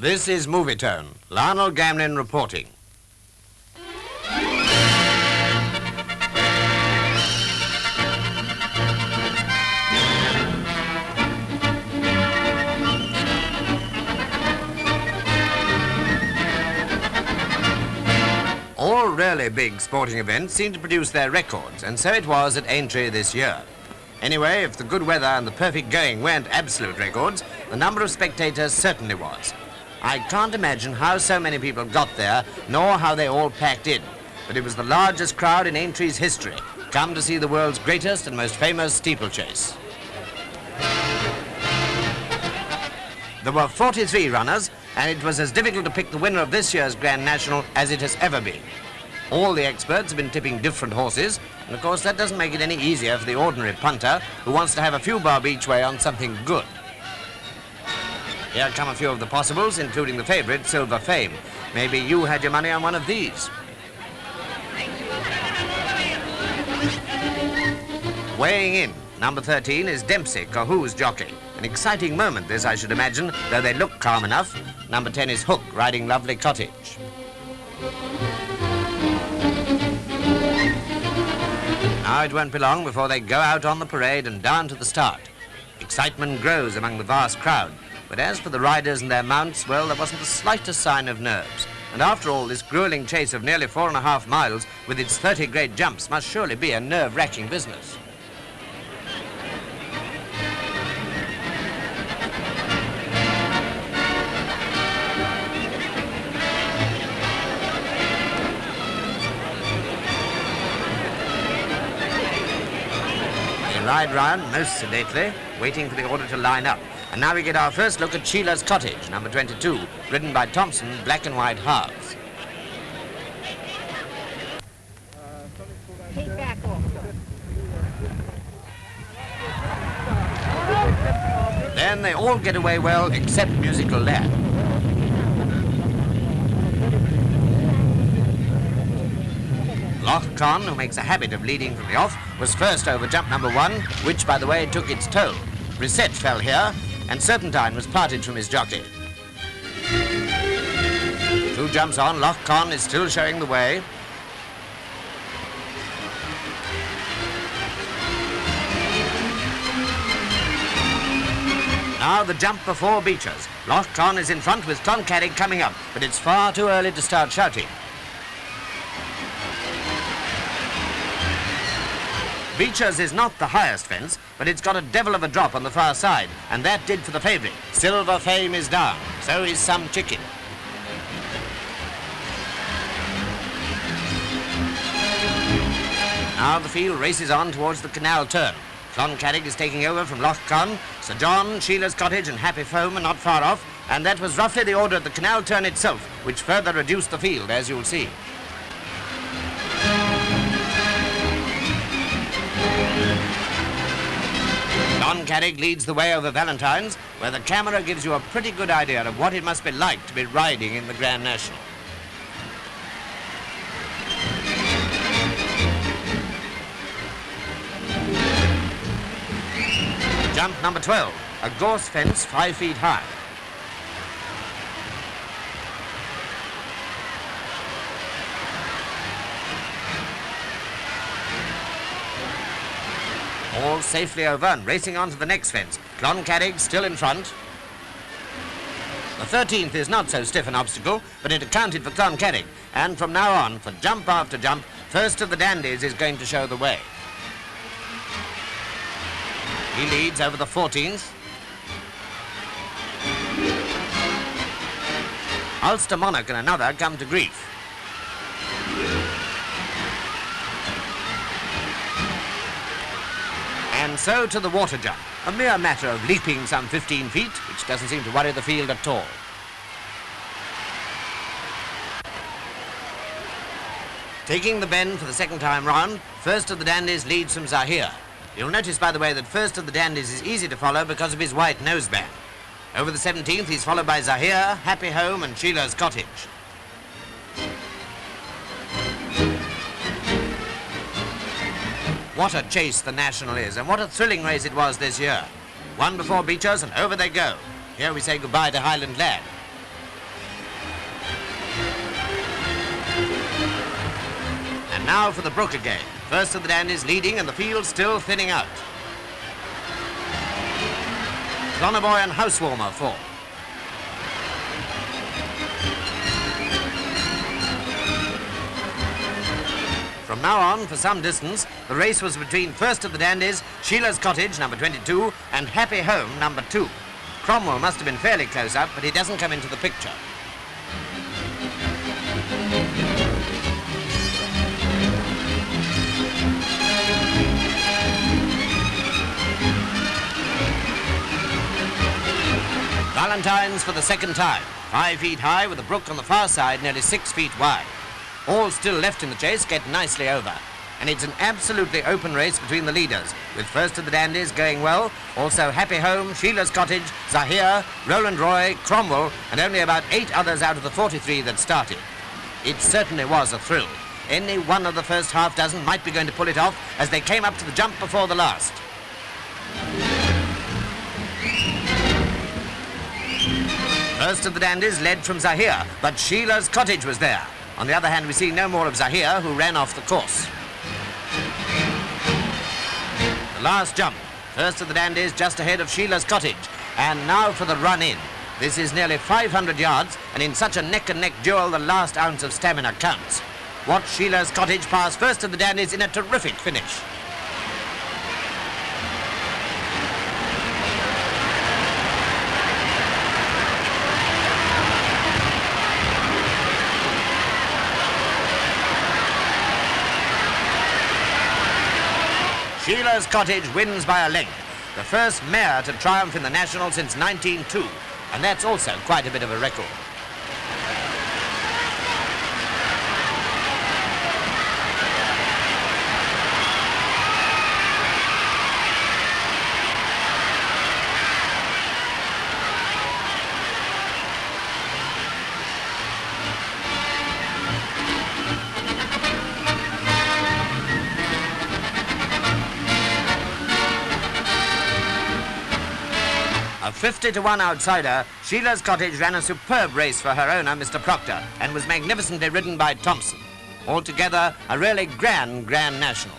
This is Movietone. Lionel Gamlin reporting. All really big sporting events seem to produce their records, and so it was at Aintree this year. Anyway, if the good weather and the perfect going weren't absolute records, the number of spectators certainly was. I can't imagine how so many people got there, nor how they all packed in. But it was the largest crowd in Aintree's history, come to see the world's greatest and most famous steeplechase. There were 43 runners, and it was as difficult to pick the winner of this year's Grand National as it has ever been. All the experts have been tipping different horses, and of course that doesn't make it any easier for the ordinary punter who wants to have a few bob each way on something good. Here come a few of the possibles, including the favourite, Silver Fame. Maybe you had your money on one of these. Weighing in, number 13 is Dempsey, Cahoo's jockey. An exciting moment this, I should imagine, though they look calm enough. Number 10 is Hook, riding Lovely Cottage. Now it won't be long before they go out on the parade and down to the start. Excitement grows among the vast crowd, but as for the riders and their mounts, well, there wasn't the slightest sign of nerves. And after all, this grueling chase of nearly 4.5 miles with its 30 great jumps must surely be a nerve-wracking business. Ride round most sedately, waiting for the order to line up. And now we get our first look at Sheila'S Cottage, number 22, ridden by Thompson, black and white halves. Then they all get away well, except Musical Lad. Loch-Con, who makes a habit of leading from the off, was first over jump number 1, which, by the way, took its toll. Reset fell here, and Serpentine was parted from his jockey. 2 jumps on, Loch-Con is still showing the way. Now the jump before Beechers. Loch-Con is in front with Cloncarrig coming up, but it's far too early to start shouting. Beechers is not the highest fence, but it's got a devil of a drop on the far side, and that did for the favourite. Silver Fame is down, so is Some Chicken. Now the field races on towards the canal turn. Cloncarrig is taking over from Loch-Con. Sir John, Sheila'S Cottage and Happy Foam are not far off, and that was roughly the order at the canal turn itself, which further reduced the field, as you'll see. Cloncarrig leads the way over Valentine's, where the camera gives you a pretty good idea of what it must be like to be riding in the Grand National. Jump number 12, a gorse fence 5 feet high. All safely over and racing on to the next fence. Cloncarrig still in front. The 13th is not so stiff an obstacle, but it accounted for Cloncarrig, and from now on, for jump after jump, first of the dandies is going to show the way. He leads over the 14th. Ulster Monarch and another come to grief. And so to the water jump, a mere matter of leaping some 15 feet, which doesn't seem to worry the field at all. Taking the bend for the second time round, first of the dandies leads from Zahir. You'll notice, by the way, that first of the dandies is easy to follow because of his white noseband. Over the 17th, he's followed by Zahir, Happy Home and Sheila'S Cottage. What a chase the National is, and what a thrilling race it was this year. One before Beechers, and over they go. Here we say goodbye to Highland Lad. And now for the Brook again. First of the Dandies leading and the field still thinning out. Clonaboy and Housewarmer fall. From now on, for some distance, the race was between first of the Dandies, Sheila'S Cottage, number 22, and Happy Home, number 2. Cromwell must have been fairly close up, but he doesn't come into the picture. Valentine's for the second time, 5 feet high with the Brook on the far side, nearly 6 feet wide. All still left in the chase get nicely over. And it's an absolutely open race between the leaders, with first of the Dandies going well, also Happy Home, Sheila'S Cottage, Zahir, Roland Roy, Cromwell, and only about 8 others out of the 43 that started. It certainly was a thrill. Any one of the first half dozen might be going to pull it off as they came up to the jump before the last. First of the Dandies led from Zahir, but Sheila'S Cottage was there. On the other hand, we see no more of Zahir, who ran off the course. The last jump. First of the Dandies just ahead of Sheila'S Cottage. And now for the run-in. This is nearly 500 yards, and in such a neck-and-neck duel, the last ounce of stamina counts. Watch Sheila'S Cottage pass first of the Dandies in a terrific finish. Sheila'S Cottage wins by a length, the first mare to triumph in the National since 1902, and that's also quite a bit of a record. A 50-to-1 outsider, Sheila'S Cottage ran a superb race for her owner, Mr. Proctor, and was magnificently ridden by Thompson. Altogether, a really grand National.